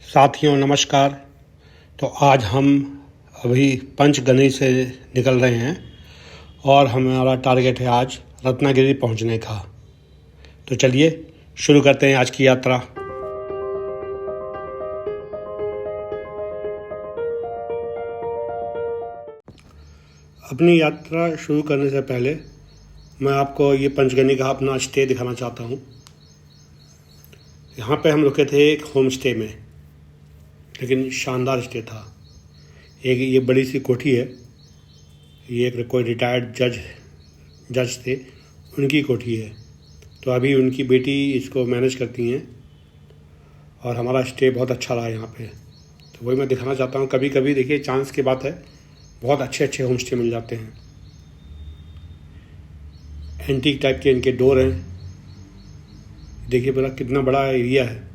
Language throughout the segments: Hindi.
साथियों नमस्कार। तो आज हम अभी पंचगनी से निकल रहे हैं और हमारा टारगेट है आज रत्नागिरी पहुंचने का। तो चलिए शुरू करते हैं आज की यात्रा। अपनी यात्रा शुरू करने से पहले मैं आपको ये पंचगनी का अपना स्टे दिखाना चाहता हूँ। यहाँ पे हम रुके थे एक होम स्टे में, लेकिन शानदार स्टे था। एक ये बड़ी सी कोठी है, ये एक कोई रिटायर्ड जज थे, उनकी कोठी है। तो अभी उनकी बेटी इसको मैनेज करती हैं और हमारा स्टे बहुत अच्छा रहा यहाँ पे। तो वही मैं दिखाना चाहता हूँ। कभी कभी देखिए चांस की बात है, बहुत अच्छे अच्छे होम स्टे मिल जाते हैं। एंटीक टाइप के इनके डोर हैं। देखिए बड़ा कितना बड़ा एरिया है।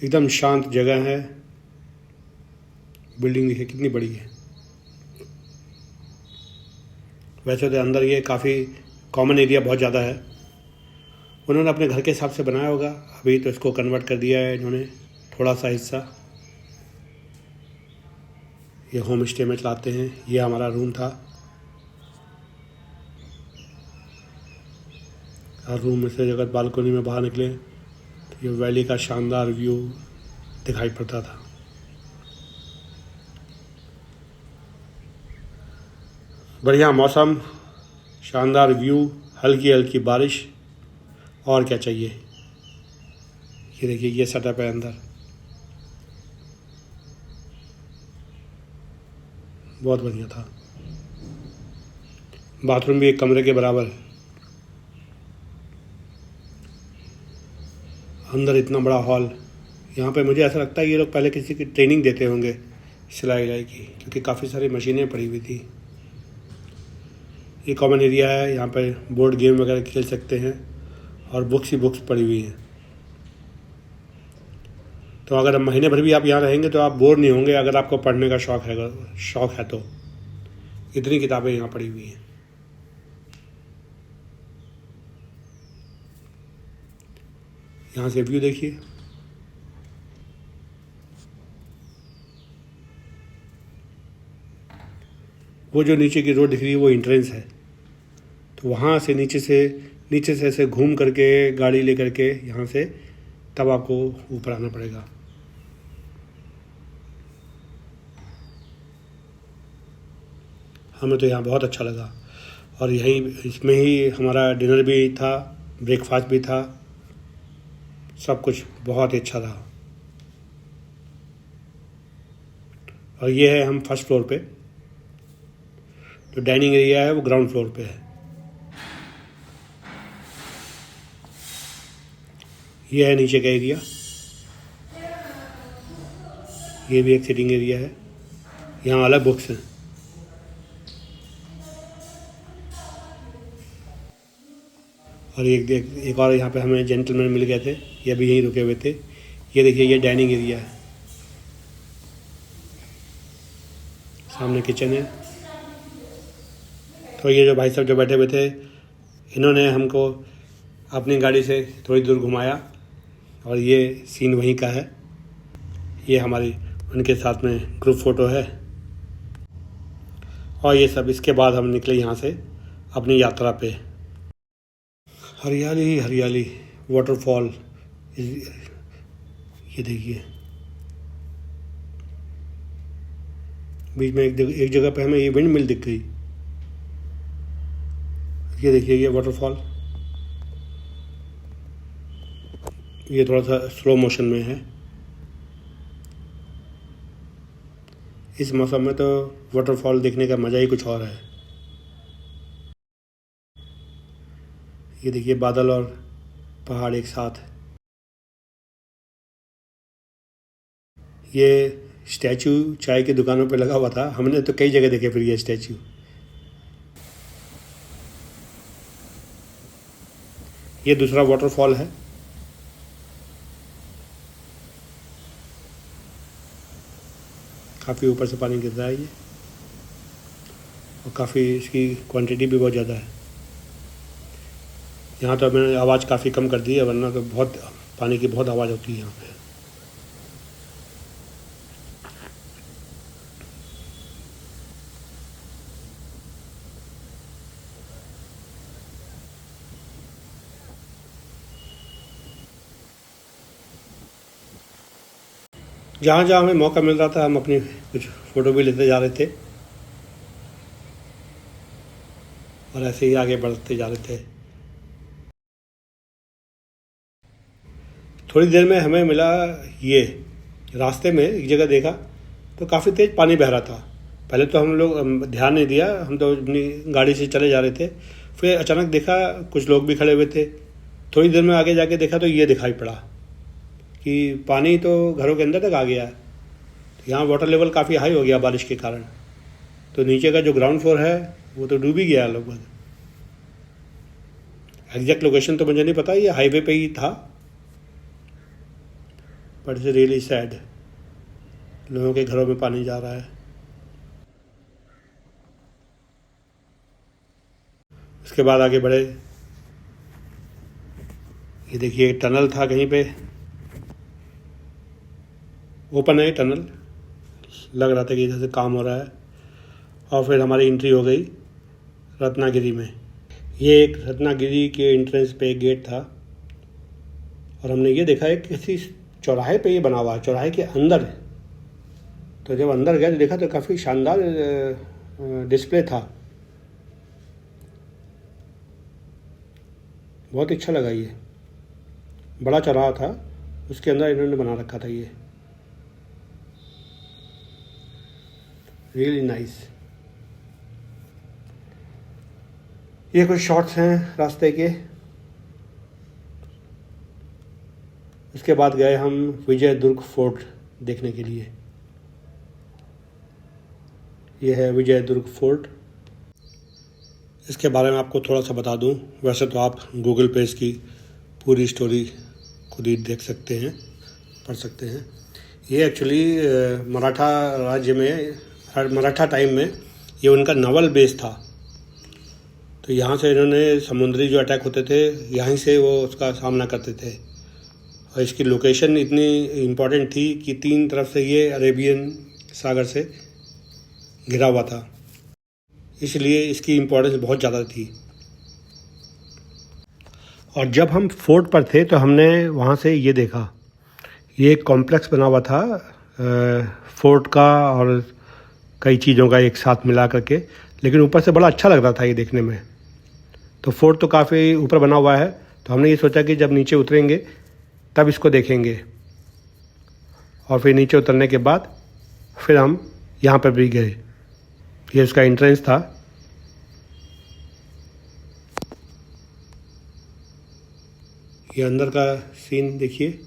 एकदम शांत जगह है। बिल्डिंग देखिए कितनी बड़ी है। वैसे तो अंदर ये काफ़ी कॉमन एरिया बहुत ज़्यादा है। उन्होंने अपने घर के हिसाब से बनाया होगा। अभी तो इसको कन्वर्ट कर दिया है इन्होंने थोड़ा सा हिस्सा। ये होम स्टे में चलाते हैं। ये हमारा रूम था और रूम में से जगह बालकनी में बाहर निकले तो ये वैली का शानदार व्यू दिखाई पड़ता था। बढ़िया मौसम, शानदार व्यू, हल्की हल्की बारिश, और क्या चाहिए। ये देखिए ये सेटअप है अंदर, बहुत बढ़िया था। बाथरूम भी एक कमरे के बराबर है। अंदर इतना बड़ा हॉल। यहाँ पे मुझे ऐसा लगता है ये लोग पहले किसी की ट्रेनिंग देते होंगे सिलाई विलाई की, क्योंकि काफ़ी सारी मशीनें पड़ी हुई थी। ये कॉमन एरिया है, यहाँ पे बोर्ड गेम वगैरह खेल सकते हैं और बुक्स ही बुक्स पड़ी हुई हैं। तो अगर महीने भर भी आप यहाँ रहेंगे तो आप बोर नहीं होंगे, अगर आपको पढ़ने का शौक़ है तो। इतनी किताबें यहाँ पड़ी हुई हैं। यहाँ से व्यू देखिए। वो जो नीचे की रोड दिख रही है वो एंट्रेंस है। तो वहाँ से नीचे से ऐसे घूम करके गाड़ी ले करके यहाँ से तब आपको ऊपर आना पड़ेगा। हमें तो यहाँ बहुत अच्छा लगा और यहीं इसमें ही हमारा डिनर भी था, ब्रेकफास्ट भी था, सब कुछ बहुत ही अच्छा रहा। और ये है हम फर्स्ट फ्लोर पे। जो डाइनिंग एरिया है वो ग्राउंड फ्लोर पे है। ये है नीचे का एरिया। ये भी एक सिटिंग एरिया है। यहाँ अलग बुक्स हैं। और एक और यहाँ पे हमें जेंटलमैन मिल गए थे, ये भी यहीं रुके हुए थे। ये देखिए ये डाइनिंग एरिया है। सामने किचन है। तो ये जो भाई साहब जो बैठे हुए थे, इन्होंने हमको अपनी गाड़ी से थोड़ी दूर घुमाया और ये सीन वहीं का है। ये हमारी उनके साथ में ग्रुप फ़ोटो है। और ये सब इसके बाद हम निकले यहाँ से अपनी यात्रा पे। हरियाली हरियाली, वाटरफॉल। ये देखिए बीच में एक जगह पे हमें ये विंड मिल दिख गई। ये देखिए ये वाटरफॉल। ये थोड़ा सा स्लो मोशन में है। इस मौसम में तो वाटरफॉल देखने का मज़ा ही कुछ और है। ये देखिए बादल और पहाड़ एक साथ। ये स्टैचू चाय की दुकानों पे लगा हुआ था। हमने तो कई जगह देखे फिर ये स्टैचू। ये दूसरा वाटरफॉल है। काफ़ी ऊपर से पानी गिर रहा है ये, और काफ़ी इसकी क्वांटिटी भी बहुत ज़्यादा है। यहाँ तो मैंने आवाज़ काफ़ी कम कर दी है, वरना तो बहुत पानी की बहुत आवाज़ होती है यहाँ पे। जहाँ जहाँ हमें मौका मिल रहा था हम अपनी कुछ फ़ोटो भी लेते जा रहे थे और ऐसे ही आगे बढ़ते जा रहे थे। थोड़ी देर में हमें मिला ये, रास्ते में एक जगह देखा तो काफ़ी तेज़ पानी बह रहा था। पहले तो हम लोग ध्यान नहीं दिया, हम तो अपनी गाड़ी से चले जा रहे थे। फिर अचानक देखा कुछ लोग भी खड़े हुए थे। थोड़ी देर में आगे जाके देखा तो ये दिखाई पड़ा कि पानी तो घरों के अंदर तक आ गया है। तो यहाँ वाटर लेवल काफ़ी हाई हो गया बारिश के कारण। तो नीचे का जो ग्राउंड फ्लोर है वो तो डूब ही गया लगभग। एग्जैक्ट लोकेशन तो मुझे नहीं पता, ये हाईवे पे ही था, बट इट्स रियली सैड। लोगों के घरों में पानी जा रहा है। उसके बाद आगे बढ़े, ये देखिए टनल था कहीं पे, ओपन है टनल, लग रहा था कि जैसे काम हो रहा है। और फिर हमारी एंट्री हो गई रत्नागिरी में। ये एक रत्नागिरी के एंट्रेंस पे एक गेट था और हमने ये देखा है किसी चौराहे पे ये बना हुआ है, चौराहे के अंदर। तो जब अंदर गए तो देखा तो काफ़ी शानदार डिस्प्ले था, बहुत अच्छा लगा। ये बड़ा चौराहा था, उसके अंदर इन्होंने बना रखा था ये, रियली नाइस। ये कुछ शॉट्स हैं रास्ते के। उसके बाद गए हम विजयदुर्ग फोर्ट देखने के लिए। ये है विजयदुर्ग फोर्ट। इसके बारे में आपको थोड़ा सा बता दूं, वैसे तो आप गूगल पे इसकी पूरी स्टोरी खुद ही देख सकते हैं, पढ़ सकते हैं। ये एक्चुअली मराठा राज्य में, मराठा टाइम में ये उनका नावल बेस था। तो यहाँ से इन्होंने समुद्री जो अटैक होते थे यहीं से वो उसका सामना करते थे। और इसकी लोकेशन इतनी इम्पोर्टेंट थी कि 3 तरफ से ये अरेबियन सागर से घिरा हुआ था, इसलिए इसकी इम्पोर्टेंस बहुत ज़्यादा थी। और जब हम फोर्ट पर थे तो हमने वहाँ से ये देखा, ये एक कॉम्प्लेक्स बना हुआ था फोर्ट का और कई चीज़ों का एक साथ मिला करके, लेकिन ऊपर से बड़ा अच्छा लग रहा था ये देखने में। तो फोर्ट तो काफ़ी ऊपर बना हुआ है, तो हमने ये सोचा कि जब नीचे उतरेंगे तब इसको देखेंगे। और फिर नीचे उतरने के बाद फिर हम यहाँ पर भी गए। ये उसका एंट्रेंस था। ये अंदर का सीन देखिए,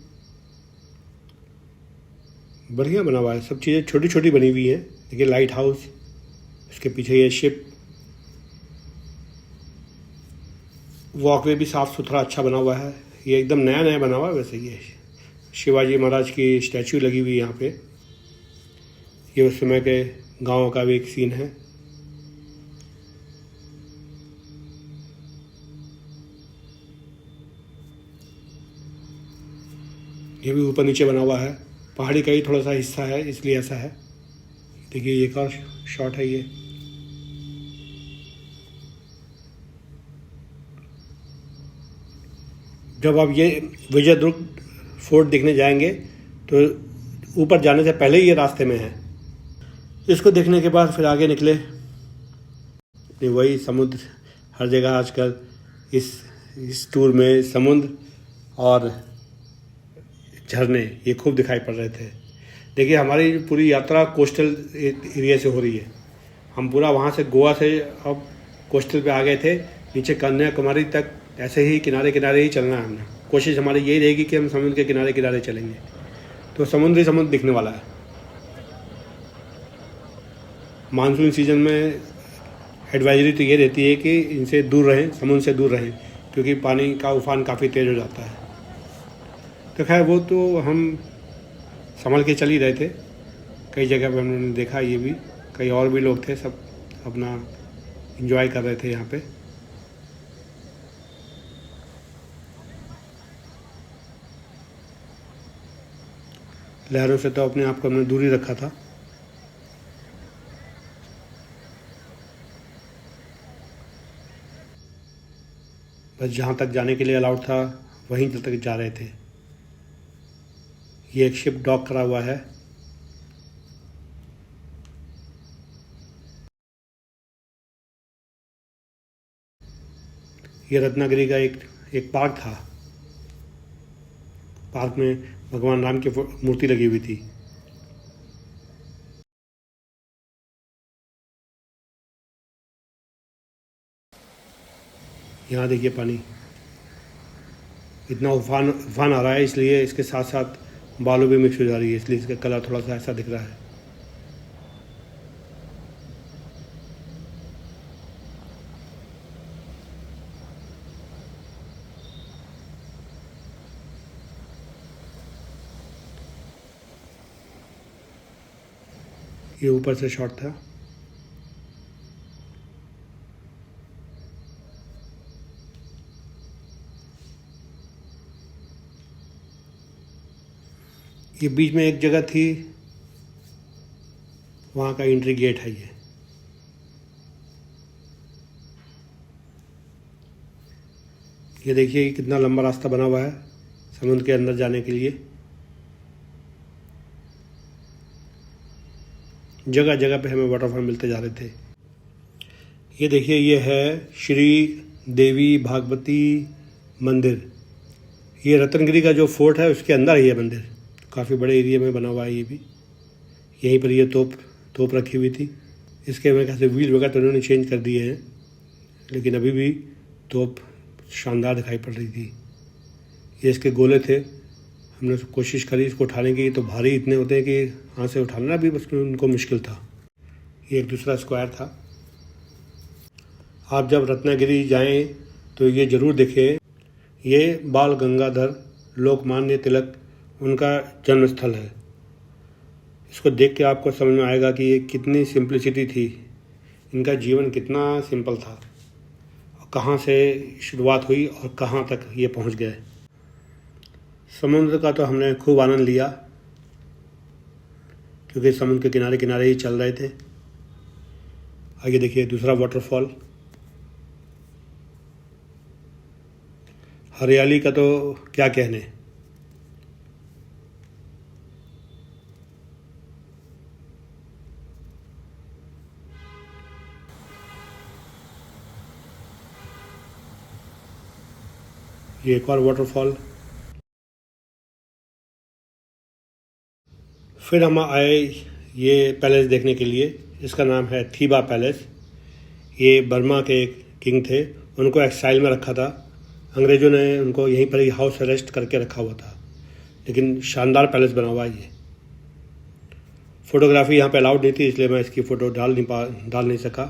बढ़िया बना हुआ है। सब चीज़ें छोटी छोटी बनी हुई हैं। देखिए लाइट हाउस, उसके पीछे ये शिप, वॉकवे भी साफ़ सुथरा अच्छा बना हुआ है। ये एकदम नया नया बना हुआ है। वैसे ये शिवाजी महाराज की स्टैचू लगी हुई है यहाँ पे। ये उस समय के गांव का भी एक सीन है। ये भी ऊपर नीचे बना हुआ है, पहाड़ी का ही थोड़ा सा हिस्सा है इसलिए ऐसा है। देखिए ये एक और शॉट है। ये जब आप ये विजयदुर्ग फोर्ट देखने जाएंगे तो ऊपर जाने से पहले ही ये रास्ते में है। इसको देखने के बाद फिर आगे निकले। वही समुद्र, हर जगह आजकल इस टूर में समुद्र और झरने ये खूब दिखाई पड़ रहे थे। देखिए हमारी पूरी यात्रा कोस्टल एरिया से हो रही है। हम पूरा वहाँ से गोवा से अब कोस्टल पे आ गए थे, नीचे कन्याकुमारी तक ऐसे ही किनारे किनारे ही चलना है। हमने कोशिश हमारी यही रहेगी कि हम समुद्र के किनारे किनारे चलेंगे, तो समुद्र दिखने वाला है। मानसून सीजन में एडवाइजरी तो ये रहती है कि इनसे दूर रहें, समुद्र से दूर रहें, क्योंकि पानी का उफान काफ़ी तेज़ हो जाता है। तो खैर वो तो हम संभल के चल ही रहे थे। कई जगह पे हमने देखा, ये भी कई और भी लोग थे, सब अपना एंजॉय कर रहे थे यहाँ पे। लहरों से तो अपने आप को हमने दूरी रखा था। बस जहाँ तक जाने के लिए अलाउड था वहीं तक जा रहे थे। ये एक शिप डॉक करा हुआ है। ये रत्नागिरी का एक पार्क था। पार्क में भगवान राम की मूर्ति लगी हुई थी। यहाँ देखिए पानी इतना उफान आ रहा है, इसलिए इसके साथ साथ बालू भी मिक्स हो जा रही है, इसलिए इसका कलर थोड़ा सा ऐसा दिख रहा है। ये ऊपर से शॉट था। ये बीच में एक जगह थी, वहाँ का एंट्री गेट है। ये देखिए कितना लंबा रास्ता बना हुआ है समुद्र के अंदर जाने के लिए। जगह जगह पे हमें वाटरफॉल मिलते जा रहे थे। ये देखिए, ये है श्री देवी भागवती मंदिर। ये रत्नागिरी का जो फोर्ट है उसके अंदर है ये मंदिर। काफ़ी बड़े एरिया में बना हुआ है ये भी। यहीं पर ये तोप रखी हुई थी। इसके मेरे ख्याल से व्हील वगैरह तो उन्होंने चेंज कर दिए हैं, लेकिन अभी भी तोप शानदार दिखाई पड़ रही थी। ये इसके गोले थे। हमने कोशिश करी इसको उठाने की, तो भारी इतने होते हैं कि हाथ से उठाना भी बस उनको मुश्किल था। ये एक दूसरा स्क्वायर था। आप जब रत्नागिरी जाएं तो ये ज़रूर देखें। ये बाल गंगाधर लोकमान्य तिलक उनका जन्म स्थल है। इसको देख के आपको समझ में आएगा कि ये कितनी सिंप्लिसिटी थी, इनका जीवन कितना सिंपल था, कहाँ से शुरुआत हुई और कहाँ तक ये पहुँच गए। समुद्र का तो हमने खूब आनंद लिया, क्योंकि समुद्र के किनारे किनारे ही चल रहे थे। आगे देखिए दूसरा वाटरफॉल। हरियाली का तो क्या कहने। ये एक और वाटरफॉल। फिर हम आए ये पैलेस देखने के लिए। इसका नाम है थीबा पैलेस। ये बर्मा के किंग थे, उनको एक्साइल में रखा था। अंग्रेज़ों ने उनको यहीं पर ही हाउस अरेस्ट करके रखा हुआ था, लेकिन शानदार पैलेस बना हुआ है ये। फ़ोटोग्राफी यहाँ पे अलाउड नहीं थी, इसलिए मैं इसकी फ़ोटो डाल नहीं सका।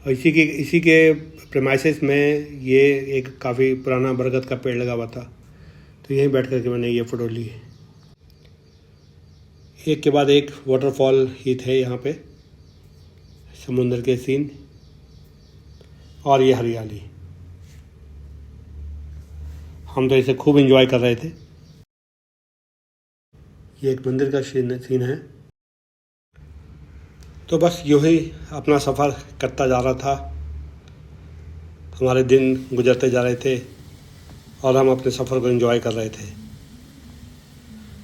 और इसी के प्रेमाइसेस में ये एक काफ़ी पुराना बरगद का पेड़ लगा हुआ था, तो यहीं बैठ कर के मैंने ये फ़ोटो ली। एक के बाद एक वाटरफॉल ही थे यहाँ पे, समुंदर के सीन और ये हरियाली। हम तो इसे खूब एंजॉय कर रहे थे। ये एक मंदिर का सीन है। तो बस यूँ ही अपना सफ़र करता जा रहा था। हमारे दिन गुजरते जा रहे थे और हम अपने सफ़र को एंजॉय कर रहे थे।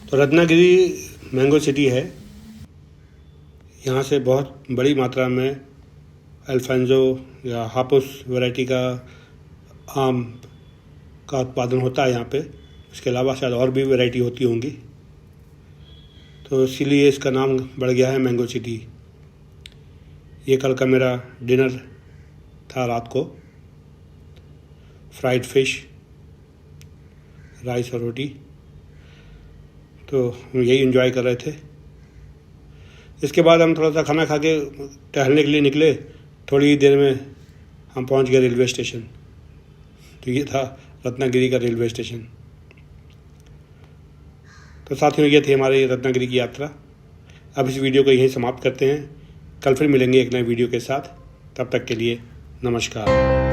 तो रत्नागिरी मैंगो सिटी है। यहाँ से बहुत बड़ी मात्रा में अल्फांजो या हापुस वैरायटी का आम का उत्पादन होता है यहाँ पे। इसके अलावा शायद और भी वैरायटी होती होंगी, तो इसीलिए इसका नाम बढ़ गया है मैंगो सिटी। ये कल का मेरा डिनर था रात को। फ्राइड फिश, राइस और रोटी, तो हम यही एंजॉय कर रहे थे। इसके बाद हम थोड़ा सा खाना खा के टहलने के लिए निकले। थोड़ी ही देर में हम पहुंच गए रेलवे स्टेशन। तो ये था रत्नागिरी का रेलवे स्टेशन। तो साथियों, ये थी हमारी रत्नागिरी की यात्रा। अब इस वीडियो को यहीं समाप्त करते हैं। कल फिर मिलेंगे एक नए वीडियो के साथ। तब तक के लिए नमस्कार।